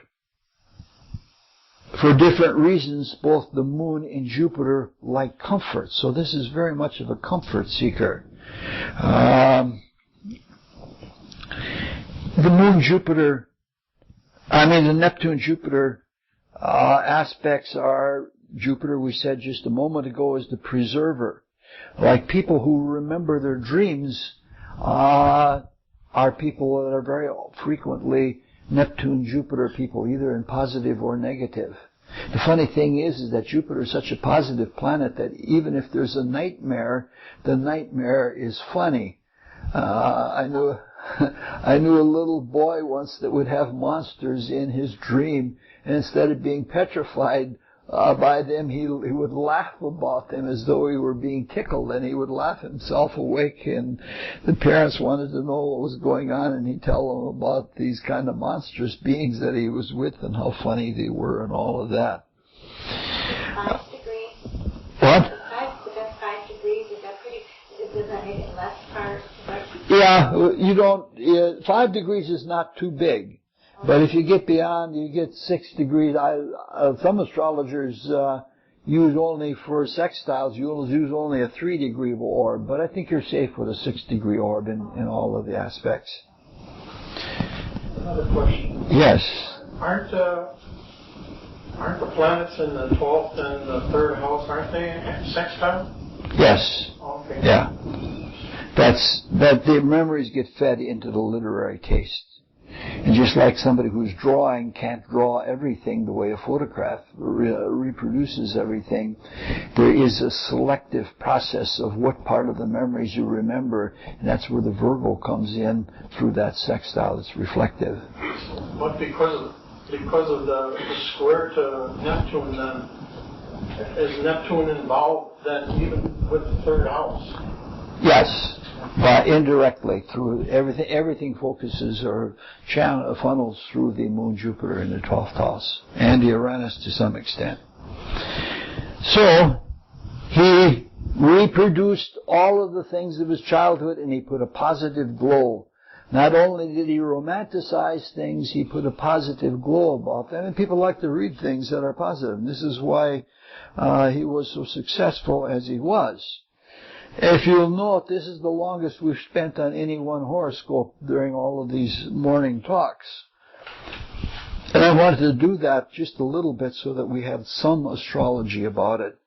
For different reasons, both the moon and Jupiter like comfort. So this is very much of a comfort seeker. The Neptune-Jupiter aspects are, Jupiter, we said just a moment ago, is the preserver. Like people who remember their dreams are people that are very frequently Neptune-Jupiter people, either in positive or negative. The funny thing is that Jupiter is such a positive planet that even if there's a nightmare, the nightmare is funny. I knew a little boy once that would have monsters in his dream, and instead of being petrified by them, he would laugh about them as though he were being tickled, and he would laugh himself awake, and the parents wanted to know what was going on, and he'd tell them about these kind of monstrous beings that he was with and how funny they were and all of that. Science degree Yeah, you don't, 5 degrees is not too big. But if you get beyond, you get 6 degrees. Some astrologers use only for sextiles, you'll use only a 3-degree orb. But I think you're safe with a 6-degree orb in all of the aspects. Another question. Yes. Aren't the planets in the 12th and the 3rd house, aren't they sextile? Yes. Okay. Yeah. That the memories get fed into the literary taste. And just like somebody who's drawing can't draw everything the way a photograph reproduces everything, there is a selective process of what part of the memories you remember, and that's where the Virgo comes in through that sextile. It's reflective. But because of the square to Neptune, then is Neptune involved then even with the 3rd house? Yes. Indirectly through everything focuses or funnels through the Moon Jupiter in the 12th house and the Uranus to some extent. So he reproduced all of the things of his childhood and he put a positive glow. Not only did he romanticize things, he put a positive glow about them, and people like to read things that are positive. This is why he was so successful as he was. If you'll note, this is the longest we've spent on any one horoscope during all of these morning talks. And I wanted to do that just a little bit so that we have some astrology about it.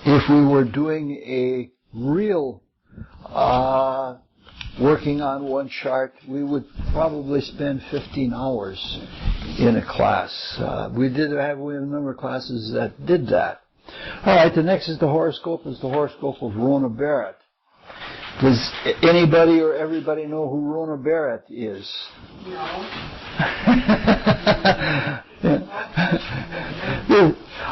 If we were doing a real working on one chart, we would probably spend 15 hours in a class. We have a number of classes that did that. All right, the next is the horoscope of Rona Barrett. Does anybody or everybody know who Rona Barrett is? No.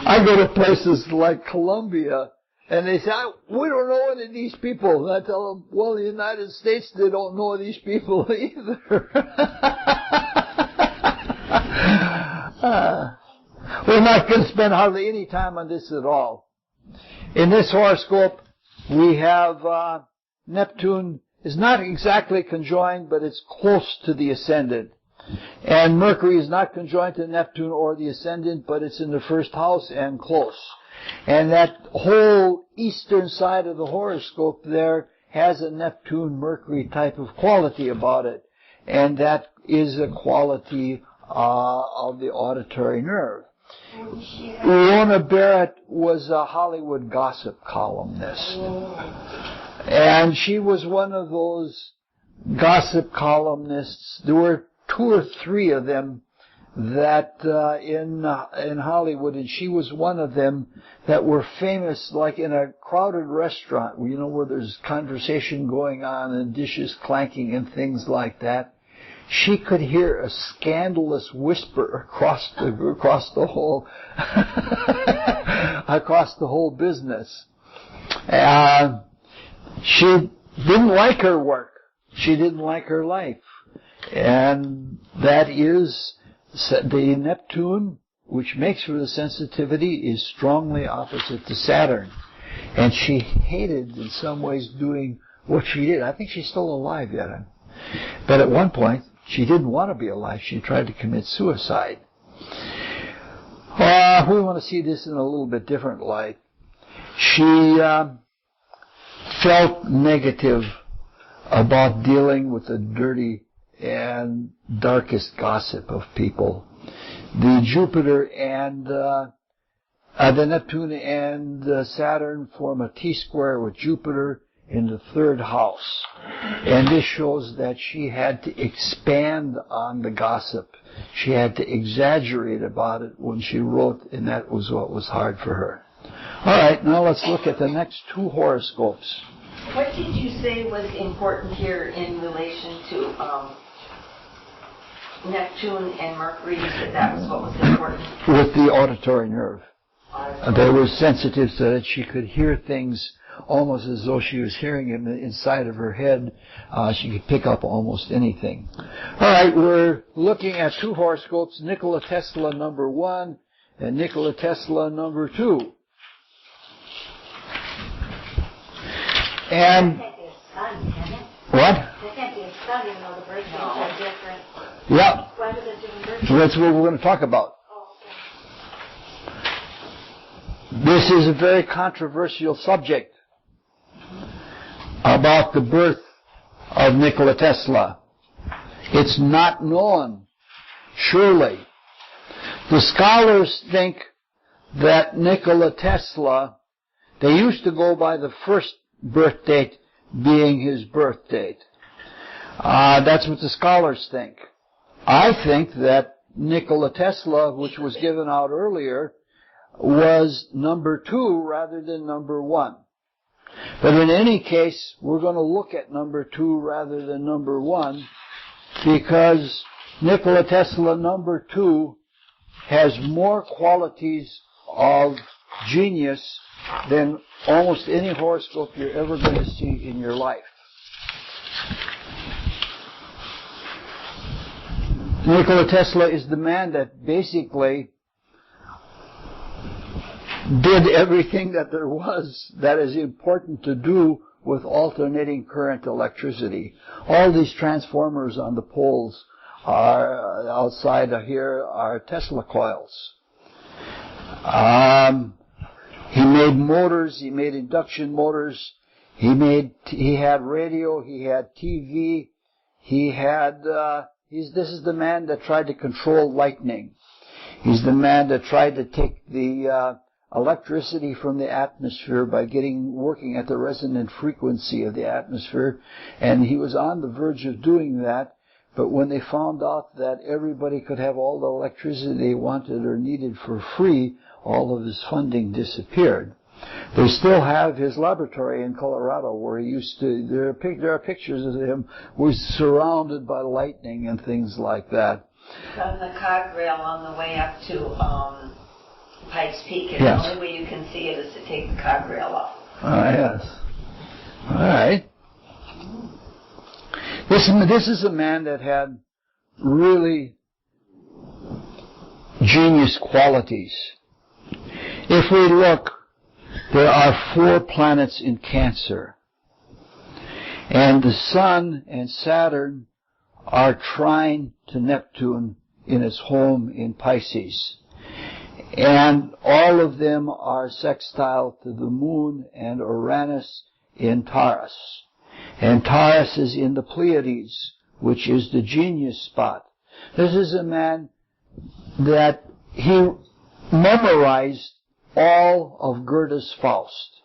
I go to places like Colombia, and they say, we don't know any of these people. And I tell them, well, the United States, they don't know these people either. We're not going to spend hardly any time on this at all. In this horoscope, we have Neptune is not exactly conjoined, but it's close to the ascendant. And Mercury is not conjoined to Neptune or the ascendant, but it's in the 1st house and close. And that whole eastern side of the horoscope there has a Neptune-Mercury type of quality about it. And that is a quality of the auditory nerve. Rona Barrett was a Hollywood gossip columnist. And she was one of those gossip columnists. There were 2 or 3 of them that in Hollywood, and she was one of them that were famous, like in a crowded restaurant, where there's conversation going on and dishes clanking and things like that. She could hear a scandalous whisper across the whole business. She didn't like her work. She didn't like her life. And that is the Neptune, which makes for the sensitivity, is strongly opposite to Saturn. And she hated, in some ways, doing what she did. I think she's still alive yet. But at one point, she didn't want to be alive. She tried to commit suicide. We want to see this in a little bit different light. She felt negative about dealing with the dirty and darkest gossip of people. The Jupiter and the Neptune and Saturn form a T-square with Jupiter in the 3rd house. And this shows that she had to expand on the gossip. She had to exaggerate about it when she wrote, and that was what was hard for her. All right, now let's look at the next 2 horoscopes. What did you say was important here in relation to Neptune and Mercury? You said that was what was important. With the auditory nerve. They were sensitive so that she could hear things almost as though she was hearing them inside of her head. She could pick up almost anything. All right, we're looking at 2 horoscopes, Nikola Tesla number 1 and Nikola Tesla number 2. And What? They can't be a sun even though the birthdays are different. Yeah. Why are there different birthdays? So that's what we're going to talk about. Oh, okay. This is a very controversial subject about the birth of Nikola Tesla. It's not known, surely. The scholars think that Nikola Tesla, they used to go by the first birth date being his birth date. That's what the scholars think. I think that Nikola Tesla, which was given out earlier, was number 2 rather than number 1. But in any case, we're going to look at number 2 rather than number 1 because Nikola Tesla number 2 has more qualities of genius than almost any horoscope you're ever going to see in your life. Nikola Tesla is the man that basically did everything that there was that is important to do with alternating current electricity. All these transformers on the poles are outside of here are Tesla coils. He made motors, he made induction motors, he had radio, he had TV, this is the man that tried to control lightning. He's the man that tried to take the electricity from the atmosphere by working at the resonant frequency of the atmosphere, and he was on the verge of doing that, but when they found out that everybody could have all the electricity they wanted or needed for free, all of his funding disappeared. They still have his laboratory in Colorado where he used to, there are pictures of him was surrounded by lightning and things like that. On the cog rail on the way up to Pikes Peak, and Yes. the only way you can see it is to take the cog rail off. Yes. All right. This is a man that had really genius qualities. If we look, there are 4 planets in Cancer. And the Sun and Saturn are trine to Neptune in its home in Pisces. And all of them are sextile to the Moon and Uranus in Taurus. And Taurus is in the Pleiades, which is the genius spot. This is a man that he memorized all of Goethe's Faust.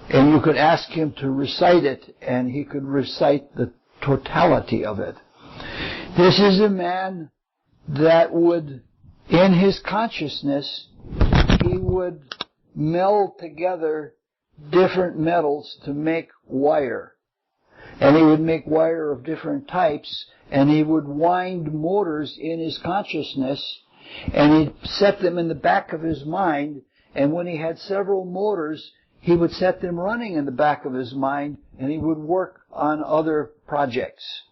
And you could ask him to recite it, and he could recite the totality of it. This is a man that would, in his consciousness, he would meld together different metals to make wire. And he would make wire of different types, and he would wind motors in his consciousness, and he'd set them in the back of his mind, and when he had several motors, he would set them running in the back of his mind, and he would work on other projects.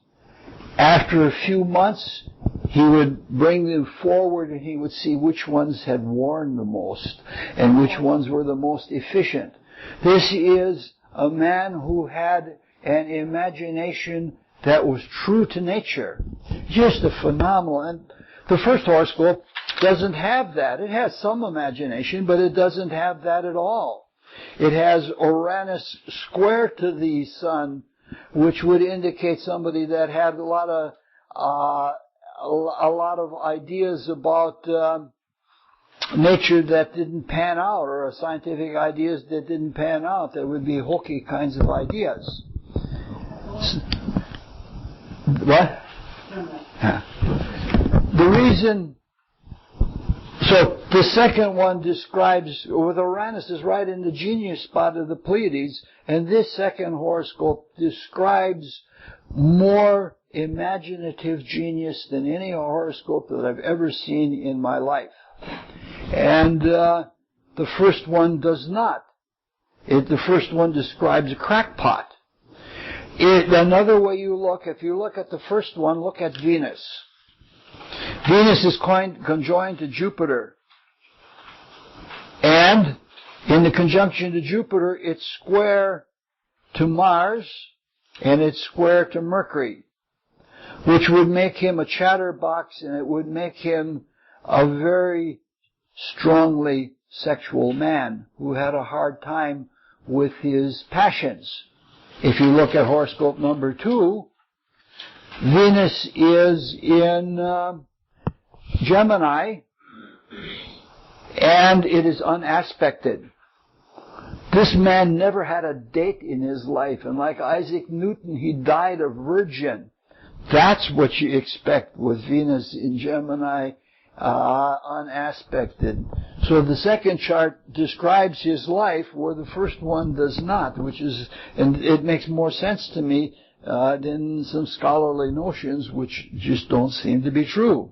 After a few months, he would bring them forward, and he would see which ones had worn the most, and which ones were the most efficient. This is a man who had an imagination that was true to nature. Just a phenomenal. And the first horoscope doesn't have that. It has some imagination, but it doesn't have that at all. It has Uranus square to the Sun, which would indicate somebody that had a lot of ideas about nature that didn't pan out, or scientific ideas that didn't pan out. That would be hokey kinds of ideas. What? The reason, so the second one describes, with Uranus is right in the genius spot of the Pleiades, and this second horoscope describes more imaginative genius than any horoscope that I've ever seen in my life. And the first one does not. The first one describes a crackpot. Another way you look, if you look at the first one, look at Venus. Venus is conjoined to Jupiter. And in the conjunction to Jupiter, it's square to Mars, and it's square to Mercury, which would make him a chatterbox, and it would make him a very strongly sexual man who had a hard time with his passions. If you look at horoscope number 2, Venus is in Gemini, and it is unaspected. This man never had a date in his life, and like Isaac Newton, he died a virgin. That's what you expect with Venus in Gemini, unaspected. So the second chart describes his life where the first one does not, and it makes more sense to me than some scholarly notions which just don't seem to be true.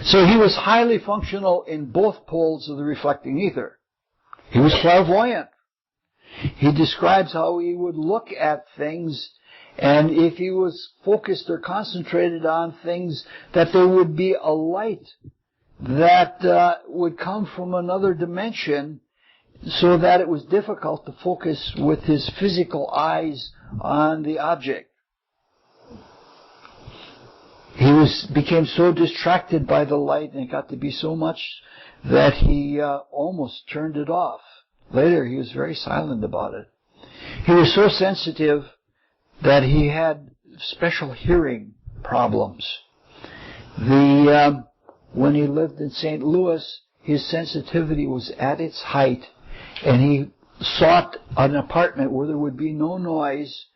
So he was highly functional in both poles of the reflecting ether. He was clairvoyant. He describes how he would look at things, and if he was focused or concentrated on things, that there would be a light that would come from another dimension, so that it was difficult to focus with his physical eyes on the object. He became so distracted by the light, and it got to be so much that he almost turned it off. Later, he was very silent about it. He was so sensitive that he had special hearing problems. When he lived in St. Louis, his sensitivity was at its height, and he sought an apartment where there would be no noise,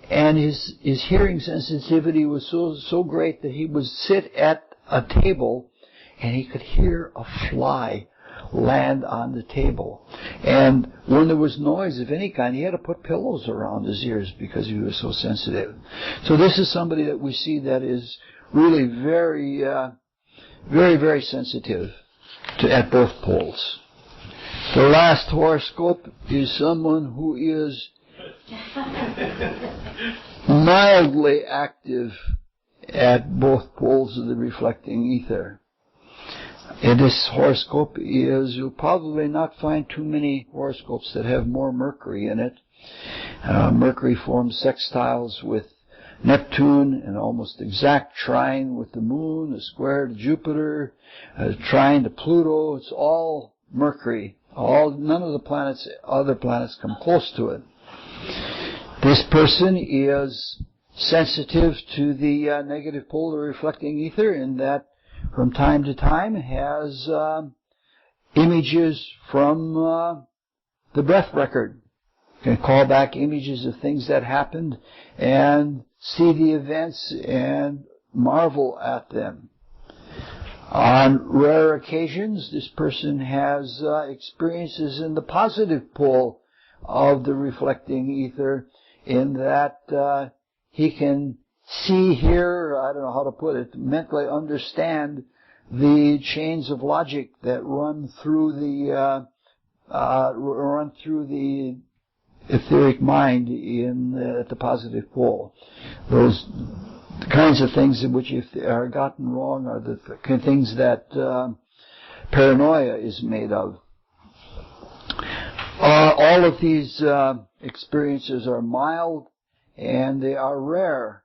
and his hearing sensitivity was so great that he would sit at a table and he could hear a fly land on the table. And when there was noise of any kind, he had to put pillows around his ears because he was so sensitive. So this is somebody that we see that is really very, very sensitive at both poles. The last horoscope is someone who is mildly active at both poles of the reflecting ether. In this horoscope you'll probably not find too many horoscopes that have more Mercury in it. Mercury forms sextiles with Neptune, an almost exact trine with the Moon, a square to Jupiter, a trine to Pluto. It's all Mercury. None of the other planets come close to it. This person is sensitive to the negative polar reflecting ether, in that from time to time has images from the breath record. You can call back images of things that happened and see the events and marvel at them. On rare occasions, this person has experiences in the positive pole of the reflecting ether, in that he can see, hear, I don't know how to put it, mentally understand the chains of logic that run through the etheric mind at the positive pole. Those kinds of things in which, if they are gotten wrong, are the things that paranoia is made of. All of these experiences are mild, and they are rare.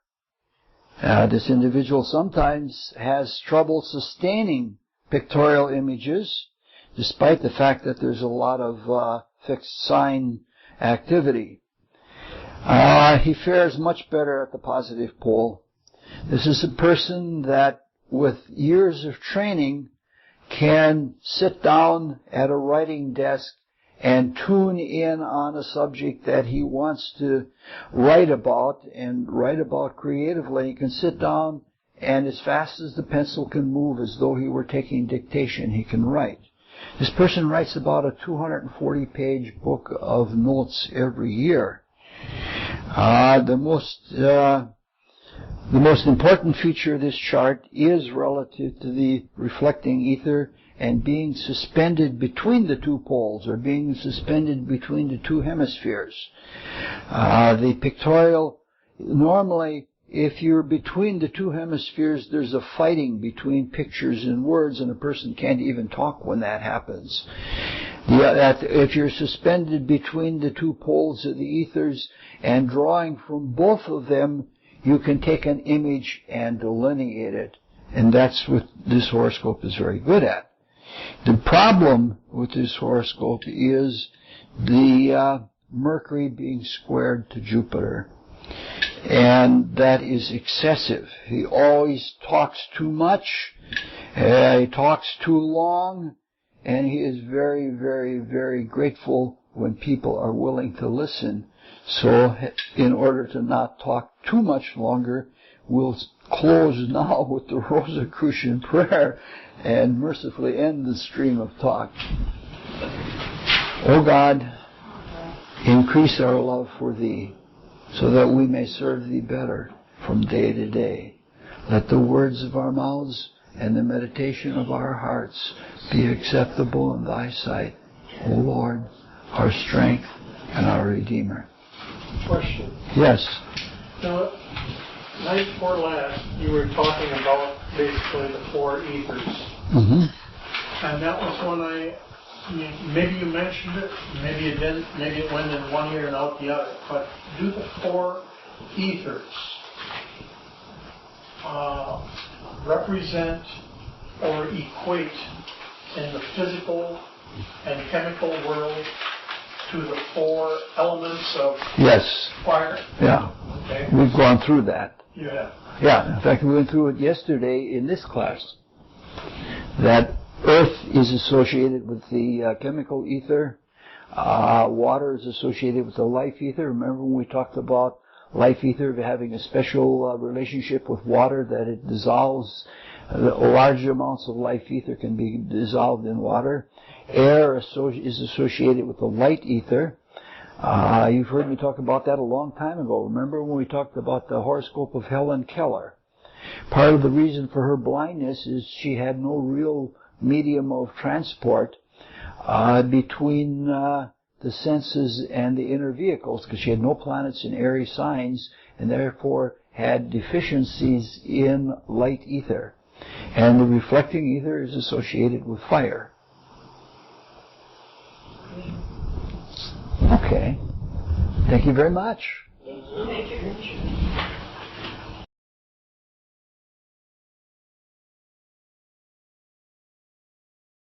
This individual sometimes has trouble sustaining pictorial images, despite the fact that there's a lot of fixed sign activity. He fares much better at the positive pole. This is a person that, with years of training, can sit down at a writing desk and tune in on a subject that he wants to write about, and write about creatively. He can sit down, and as fast as the pencil can move, as though he were taking dictation, he can write. This person writes about a 240-page book of notes every year. The most important feature of this chart is relative to the reflecting ether and being suspended between the two poles, or being suspended between the two hemispheres. The pictorial, normally, if you're between the two hemispheres, there's a fighting between pictures and words, and a person can't even talk when that happens. That if you're suspended between the two poles of the ethers and drawing from both of them, you can take an image and delineate it. And that's what this horoscope is very good at. The problem with this horoscope is the Mercury being squared to Jupiter. And that is excessive. He always talks too much. He talks too long. And he is very, very, very grateful when people are willing to listen. So in order to not talk too much longer, we'll close now with the Rosicrucian prayer and mercifully end the stream of talk. O God, increase our love for Thee, so that we may serve Thee better from day to day. Let the words of our mouths and the meditation of our hearts be acceptable in Thy sight, O Lord, our strength and our Redeemer. Question. Yes. Now, night before last, you were talking about basically the four ethers. Mm-hmm. And that was when maybe you mentioned it, maybe you didn't, maybe it went in one ear and out the other. But do the four ethers represent or equate in the physical and chemical world to the four elements of Yes. fire? Yeah. Okay. We've gone through that. You have. Yeah. In fact, we went through it yesterday in this class. That Earth is associated with the chemical ether. Water is associated with the life ether. Remember when we talked about life ether having a special relationship with water, that it dissolves, large amounts of life ether can be dissolved in water. Air is associated with the light ether. You've heard me talk about that a long time ago. Remember when we talked about the horoscope of Helen Keller? Part of the reason for her blindness is she had no real medium of transport between the senses and the inner vehicles, because she had no planets in airy signs and therefore had deficiencies in light ether. And the reflecting ether is associated with fire. Okay. Thank you very much. Thank you.